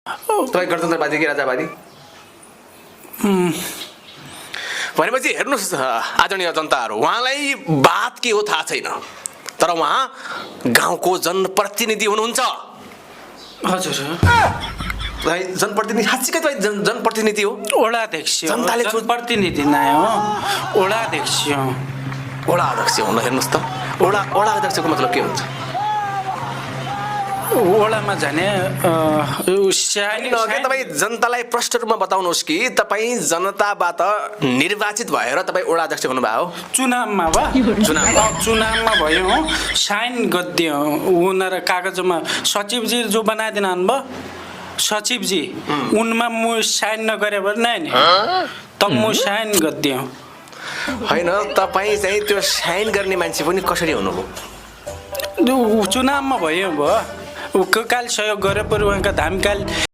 तपाईँ गणतन्त्रवादी कि राजावादी? भनेपछि हेर्नुहोस् आदरणीय जनताहरू, उहाँलाई बात के हो थाहा छैन, तर उहाँ गाउँको जनप्रतिनिधि हुनुहुन्छ। हजुर तपाईँ जनप्रतिनिधि, साँच्चीकै तपाईँ जनप्रतिनिधि हो? वडा अध्यक्ष जनताले प्रतिनिधि नै हो, वडा अध्यक्ष वडा अध्यक्ष हुन। हेर्नुहोस् त, वडा अध्यक्षको मतलब के हुन्छ? वडामा जाने तपाईँ जनतालाई प्रष्ट रूपमा बताउनुहोस् कि तपाईँ जनताबाट निर्वाचित भएर तपाईँ वडा अध्यक्ष हुनुभयो? चुनावमा चुनावमा भयो हो, साइन गरिदियो उनीहरू कागजमा। सचिवजी जो बनाइदिनु भयो सचिवजी, उनमा म साइन नगरे भने नि त म साइन गरिदियो। होइन, तपाईँ चाहिँ त्यो साइन गर्ने मान्छे पनि कसरी हुनुभयो? चुनावमा भयो काल सहयोग गरे पछि उहाँका धामकाल